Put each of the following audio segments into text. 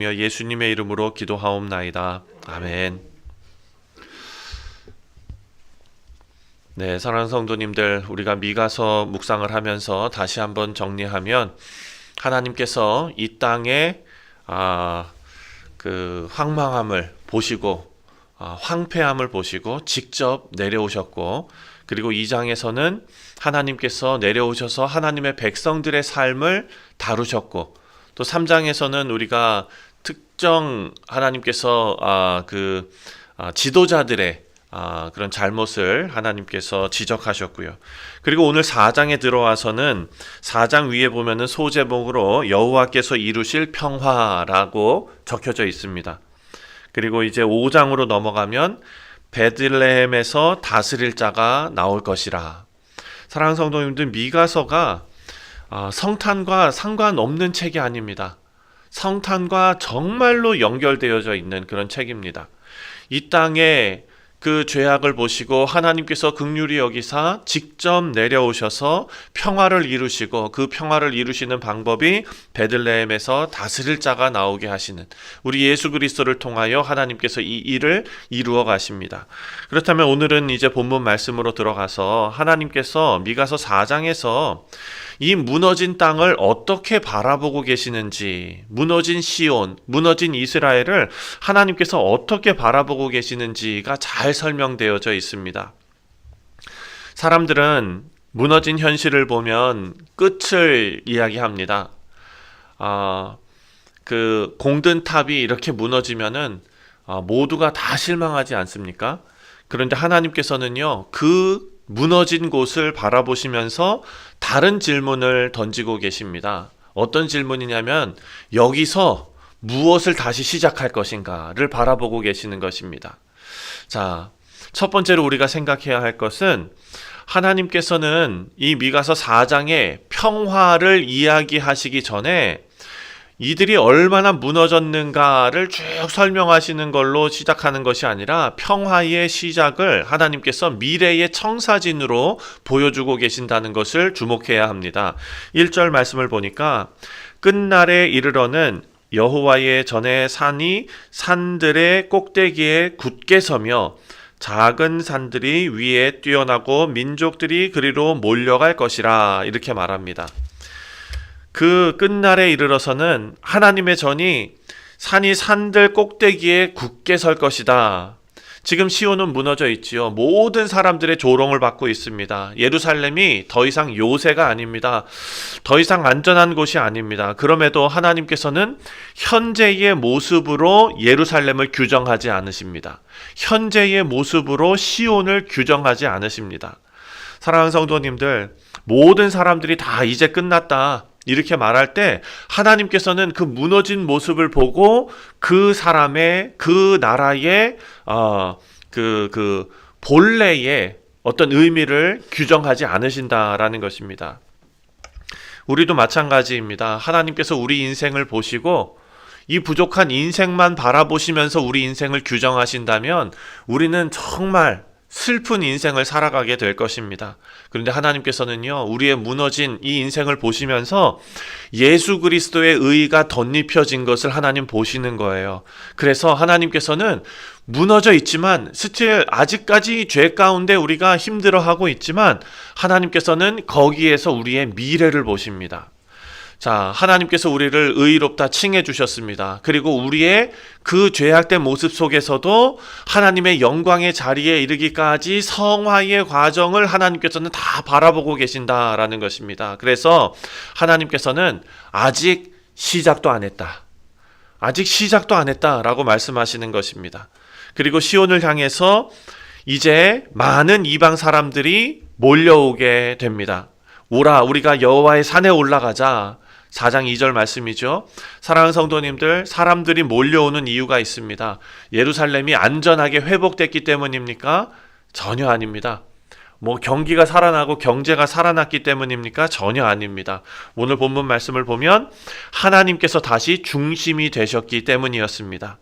예수님의 이름으로 기도하옵나이다. 아멘. 네, 사랑하는 성도님들, 우리가 미가서 묵상을 하면서 다시 한번 정리하면 하나님께서 이 땅에 황망함을 보시고 황폐함을 보시고 직접 내려오셨고, 그리고 이 장에서는 하나님께서 내려오셔서 하나님의 백성들의 삶을 다루셨고, 또 3장에서는 우리가 특정 하나님께서 지도자들의 그런 잘못을 하나님께서 지적하셨고요. 그리고 오늘 4장에 들어와서는 4장 위에 보면은 소제목으로 여호와께서 이루실 평화라고 적혀져 있습니다. 그리고 이제 5장으로 넘어가면 베들레헴에서 다스릴 자가 나올 것이라. 사랑하는 성도님들, 미가서가 성탄과 상관없는 책이 아닙니다. 성탄과 정말로 연결되어져 있는 그런 책입니다. 이 땅에 그 죄악을 보시고 하나님께서 긍휼히 여기사 직접 내려오셔서 평화를 이루시고, 그 평화를 이루시는 방법이 베들레헴에서 다스릴 자가 나오게 하시는 우리 예수 그리스도를 통하여 하나님께서 이 일을 이루어 가십니다. 그렇다면 오늘은 이제 본문 말씀으로 들어가서 하나님께서 미가서 4장에서 이 무너진 땅을 어떻게 바라보고 계시는지, 무너진 시온, 무너진 이스라엘을 하나님께서 어떻게 바라보고 계시는지가 잘 설명되어져 있습니다. 사람들은 무너진 현실을 보면 끝을 이야기합니다. 그 공든 탑이 이렇게 무너지면은 모두가 다 실망하지 않습니까? 그런데 하나님께서는요, 그 무너진 곳을 바라보시면서 다른 질문을 던지고 계십니다. 어떤 질문이냐면, 여기서 무엇을 다시 시작할 것인가를 바라보고 계시는 것입니다. 자, 첫 번째로 우리가 생각해야 할 것은, 하나님께서는 이 미가서 4장에 평화를 이야기하시기 전에 이들이 얼마나 무너졌는가를 쭉 설명하시는 걸로 시작하는 것이 아니라 평화의 시작을 하나님께서 미래의 청사진으로 보여주고 계신다는 것을 주목해야 합니다. 1절 말씀을 보니까 끝날에 이르러는 여호와의 전에 산이 산들의 꼭대기에 굳게 서며 작은 산들이 위에 뛰어나고 민족들이 그리로 몰려갈 것이라, 이렇게 말합니다. 그 끝날에 이르러서는 하나님의 전이 산이 산들 꼭대기에 굳게 설 것이다. 지금 시온은 무너져 있지요. 모든 사람들의 조롱을 받고 있습니다. 예루살렘이 더 이상 요새가 아닙니다. 더 이상 안전한 곳이 아닙니다. 그럼에도 하나님께서는 현재의 모습으로 예루살렘을 규정하지 않으십니다. 현재의 모습으로 시온을 규정하지 않으십니다. 사랑하는 성도님들, 모든 사람들이 다 이제 끝났다, 이렇게 말할 때 하나님께서는 그 무너진 모습을 보고 그 사람의, 그 나라의 본래의 어떤 의미를 규정하지 않으신다라는 것입니다. 우리도 마찬가지입니다. 하나님께서 우리 인생을 보시고 이 부족한 인생만 바라보시면서 우리 인생을 규정하신다면 우리는 정말 슬픈 인생을 살아가게 될 것입니다. 그런데 하나님께서는요, 우리의 무너진 이 인생을 보시면서 예수 그리스도의 의가 덧입혀진 것을 하나님 보시는 거예요. 그래서 하나님께서는 무너져 있지만, 스틸 아직까지 죄 가운데 우리가 힘들어하고 있지만 하나님께서는 거기에서 우리의 미래를 보십니다. 자, 하나님께서 우리를 의롭다 칭해 주셨습니다. 그리고 우리의 그 죄악된 모습 속에서도 하나님의 영광의 자리에 이르기까지 성화의 과정을 하나님께서는 다 바라보고 계신다라는 것입니다. 그래서 하나님께서는 아직 시작도 안 했다, 아직 시작도 안 했다라고 말씀하시는 것입니다. 그리고 시온을 향해서 이제 많은 이방 사람들이 몰려오게 됩니다. 오라, 우리가 여호와의 산에 올라가자. 4장 2절 말씀이죠. 사랑하는 성도님들, 사람들이 몰려오는 이유가 있습니다. 예루살렘이 안전하게 회복됐기 때문입니까? 전혀 아닙니다. 경기가 살아나고 경제가 살아났기 때문입니까? 전혀 아닙니다. 오늘 본문 말씀을 보면 하나님께서 다시 중심이 되셨기 때문이었습니다.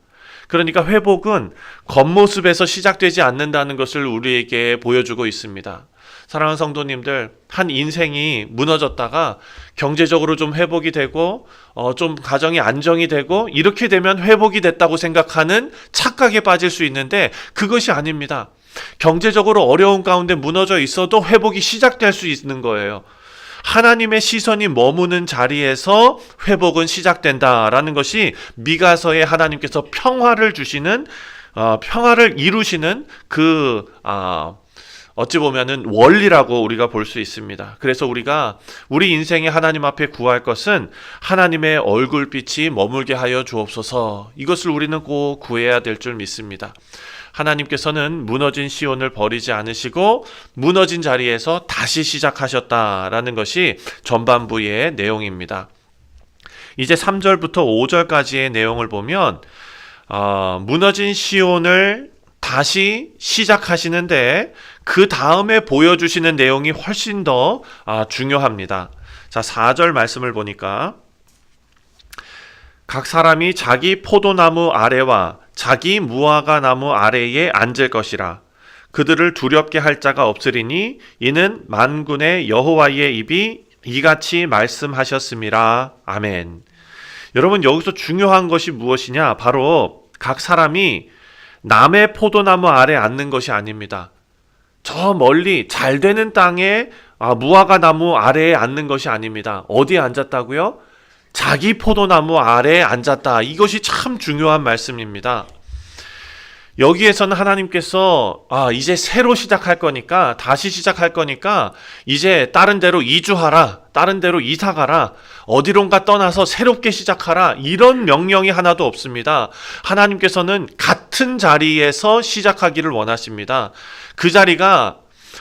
그러니까 회복은 겉모습에서 시작되지 않는다는 것을 우리에게 보여주고 있습니다. 사랑하는 성도님들, 한 인생이 무너졌다가 경제적으로 좀 회복이 되고 좀 가정이 안정이 되고 이렇게 되면 회복이 됐다고 생각하는 착각에 빠질 수 있는데 그것이 아닙니다. 경제적으로 어려운 가운데 무너져 있어도 회복이 시작될 수 있는 거예요. 하나님의 시선이 머무는 자리에서 회복은 시작된다라는 것이 미가서에 하나님께서 평화를 주시는 평화를 이루시는 어찌 보면은 원리라고 우리가 볼 수 있습니다. 그래서 우리가 우리 인생에 하나님 앞에 구할 것은 하나님의 얼굴빛이 머물게 하여 주옵소서. 이것을 우리는 꼭 구해야 될 줄 믿습니다. 하나님께서는 무너진 시온을 버리지 않으시고 무너진 자리에서 다시 시작하셨다라는 것이 전반부의 내용입니다. 이제 3절부터 5절까지의 내용을 보면 무너진 시온을 다시 시작하시는데 그 다음에 보여주시는 내용이 훨씬 더 중요합니다. 자, 4절 말씀을 보니까 각 사람이 자기 포도나무 아래와 자기 무화과 나무 아래에 앉을 것이라. 그들을 두렵게 할 자가 없으리니 이는 만군의 여호와의 입이 이같이 말씀하셨음이라. 아멘. 여러분, 여기서 중요한 것이 무엇이냐? 바로 각 사람이 남의 포도나무 아래 앉는 것이 아닙니다. 저 멀리 잘 되는 땅에 무화과 나무 아래에 앉는 것이 아닙니다. 어디에 앉았다고요? 자기 포도나무 아래에 앉았다. 이것이 참 중요한 말씀입니다. 여기에서는 하나님께서 이제 새로 시작할 거니까, 다시 시작할 거니까 이제 다른 데로 이주하라, 다른 데로 이사가라, 어디론가 떠나서 새롭게 시작하라, 이런 명령이 하나도 없습니다. 하나님께서는 같은 자리에서 시작하기를 원하십니다. 그 자리가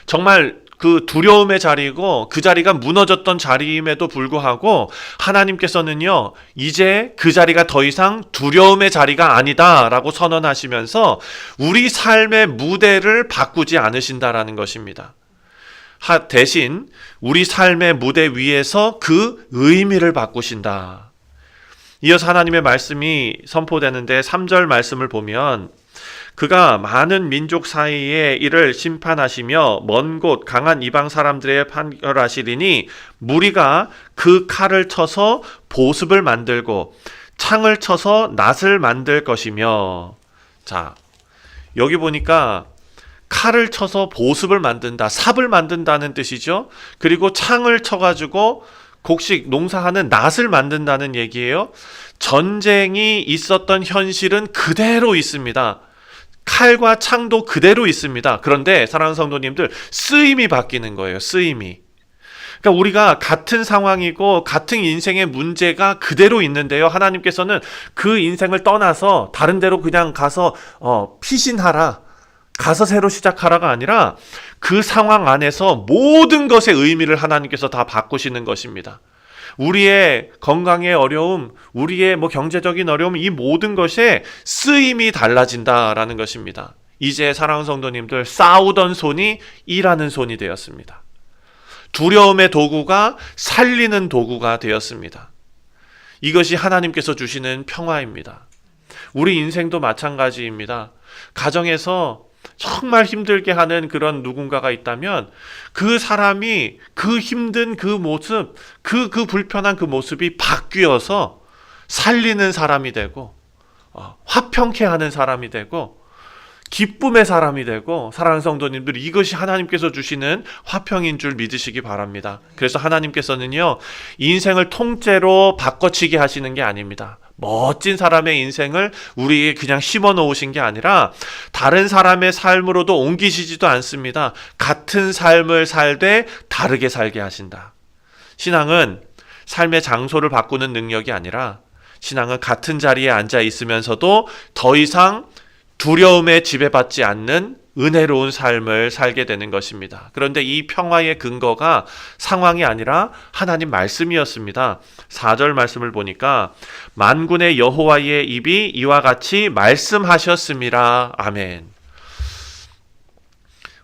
정말 그 두려움의 자리고 그 자리가 무너졌던 자리임에도 불구하고 하나님께서는요, 이제 그 자리가 더 이상 두려움의 자리가 아니다라고 선언하시면서 우리 삶의 무대를 바꾸지 않으신다라는 것입니다. 대신 우리 삶의 무대 위에서 그 의미를 바꾸신다. 이어서 하나님의 말씀이 선포되는데 3절 말씀을 보면 그가 많은 민족 사이에 이를 심판하시며 먼 곳 강한 이방 사람들의 판결하시리니 무리가 그 칼을 쳐서 보습을 만들고 창을 쳐서 낫을 만들 것이며. 자, 여기 보니까 칼을 쳐서 보습을 만든다, 삽을 만든다는 뜻이죠. 그리고 창을 쳐가지고 곡식 농사하는 낫을 만든다는 얘기예요. 전쟁이 있었던 현실은 그대로 있습니다. 칼과 창도 그대로 있습니다. 그런데 사랑하는 성도님들, 쓰임이 바뀌는 거예요. 쓰임이. 그러니까 우리가 같은 상황이고 같은 인생의 문제가 그대로 있는데요, 하나님께서는 그 인생을 떠나서 다른 데로 그냥 가서 피신하라, 가서 새로 시작하라가 아니라 그 상황 안에서 모든 것의 의미를 하나님께서 다 바꾸시는 것입니다. 우리의 건강의 어려움, 우리의 경제적인 어려움, 이 모든 것에 쓰임이 달라진다라는 것입니다. 이제 사랑하는 성도님들, 싸우던 손이 일하는 손이 되었습니다. 두려움의 도구가 살리는 도구가 되었습니다. 이것이 하나님께서 주시는 평화입니다. 우리 인생도 마찬가지입니다. 가정에서 정말 힘들게 하는 그런 누군가가 있다면 그 사람이 그 힘든 그 모습, 그 불편한 그 모습이 바뀌어서 살리는 사람이 되고 화평케 하는 사람이 되고 기쁨의 사람이 되고, 사랑하는 성도님들, 이것이 하나님께서 주시는 화평인 줄 믿으시기 바랍니다. 그래서 하나님께서는요, 인생을 통째로 바꿔치기 하시는 게 아닙니다. 멋진 사람의 인생을 우리에게 그냥 심어 놓으신 게 아니라 다른 사람의 삶으로도 옮기시지도 않습니다. 같은 삶을 살되 다르게 살게 하신다. 신앙은 삶의 장소를 바꾸는 능력이 아니라, 신앙은 같은 자리에 앉아 있으면서도 더 이상 두려움에 지배받지 않는 은혜로운 삶을 살게 되는 것입니다. 그런데 이 평화의 근거가 상황이 아니라 하나님 말씀이었습니다. 4절 말씀을 보니까 만군의 여호와의 입이 이와 같이 말씀하셨음이라. 아멘.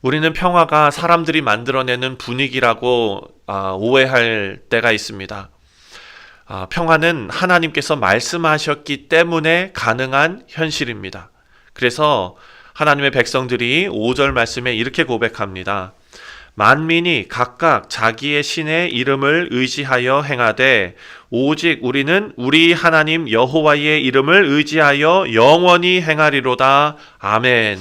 우리는 평화가 사람들이 만들어내는 분위기라고 오해할 때가 있습니다. 평화는 하나님께서 말씀하셨기 때문에 가능한 현실입니다. 그래서 하나님의 백성들이 5절 말씀에 이렇게 고백합니다. 만민이 각각 자기의 신의 이름을 의지하여 행하되 오직 우리는 우리 하나님 여호와의 이름을 의지하여 영원히 행하리로다. 아멘.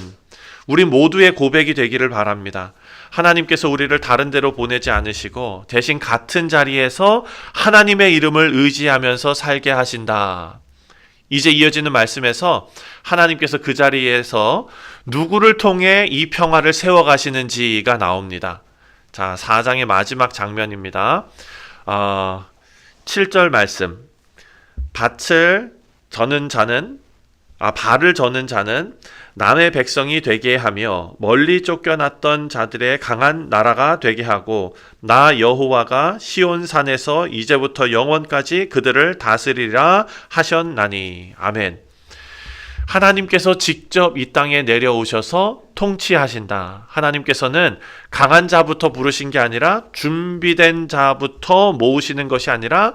우리 모두의 고백이 되기를 바랍니다. 하나님께서 우리를 다른 데로 보내지 않으시고 대신 같은 자리에서 하나님의 이름을 의지하면서 살게 하신다. 이제 이어지는 말씀에서 하나님께서 그 자리에서 누구를 통해 이 평화를 세워가시는지가 나옵니다. 자, 4장의 마지막 장면입니다. 7절 말씀. 발을 저는 자는 남의 백성이 되게 하며 멀리 쫓겨났던 자들의 강한 나라가 되게 하고 나 여호와가 시온 산에서 이제부터 영원까지 그들을 다스리라 하셨나니. 아멘. 하나님께서 직접 이 땅에 내려오셔서 통치하신다. 하나님께서는 강한 자부터 부르신 게 아니라 준비된 자부터 모으시는 것이 아니라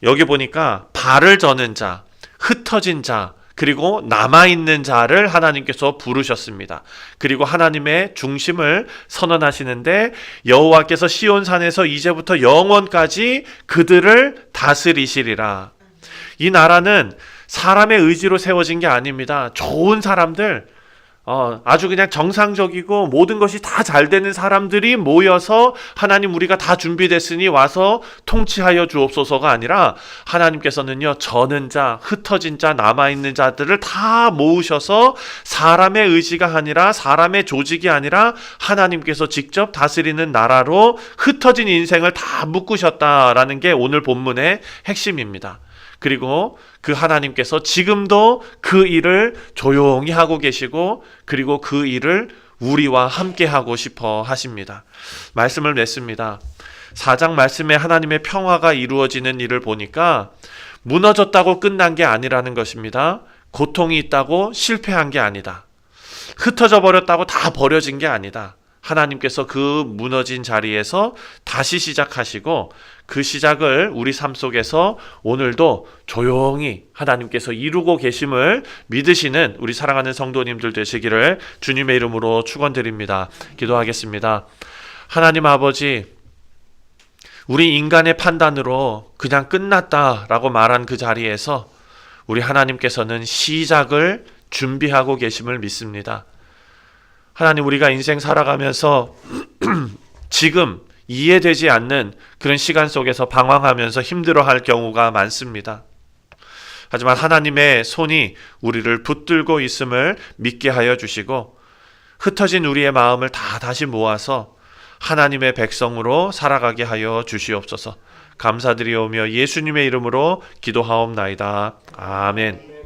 여기 보니까 발을 저는 자, 흩어진 자, 그리고 남아있는 자를 하나님께서 부르셨습니다. 그리고 하나님의 중심을 선언하시는데 여호와께서 시온산에서 이제부터 영원까지 그들을 다스리시리라. 이 나라는 사람의 의지로 세워진 게 아닙니다. 좋은 사람들, 아주 그냥 정상적이고 모든 것이 다 잘 되는 사람들이 모여서 하나님 우리가 다 준비됐으니 와서 통치하여 주옵소서가 아니라 하나님께서는요, 저는 자, 흩어진 자, 남아있는 자들을 다 모으셔서 사람의 의지가 아니라 사람의 조직이 아니라 하나님께서 직접 다스리는 나라로 흩어진 인생을 다 묶으셨다라는 게 오늘 본문의 핵심입니다. 그리고 그 하나님께서 지금도 그 일을 조용히 하고 계시고 그리고 그 일을 우리와 함께 하고 싶어 하십니다. 말씀을 냈습니다. 4장 말씀에 하나님의 평화가 이루어지는 일을 보니까 무너졌다고 끝난 게 아니라는 것입니다. 고통이 있다고 실패한 게 아니다. 흩어져 버렸다고 다 버려진 게 아니다. 하나님께서 그 무너진 자리에서 다시 시작하시고 그 시작을 우리 삶 속에서 오늘도 조용히 하나님께서 이루고 계심을 믿으시는 우리 사랑하는 성도님들 되시기를 주님의 이름으로 축원드립니다. 기도하겠습니다. 하나님 아버지, 우리 인간의 판단으로 그냥 끝났다라고 말한 그 자리에서 우리 하나님께서는 시작을 준비하고 계심을 믿습니다. 하나님, 우리가 인생 살아가면서 지금 이해되지 않는 그런 시간 속에서 방황하면서 힘들어할 경우가 많습니다. 하지만 하나님의 손이 우리를 붙들고 있음을 믿게 하여 주시고 흩어진 우리의 마음을 다 다시 모아서 하나님의 백성으로 살아가게 하여 주시옵소서. 감사드리오며 예수님의 이름으로 기도하옵나이다. 아멘.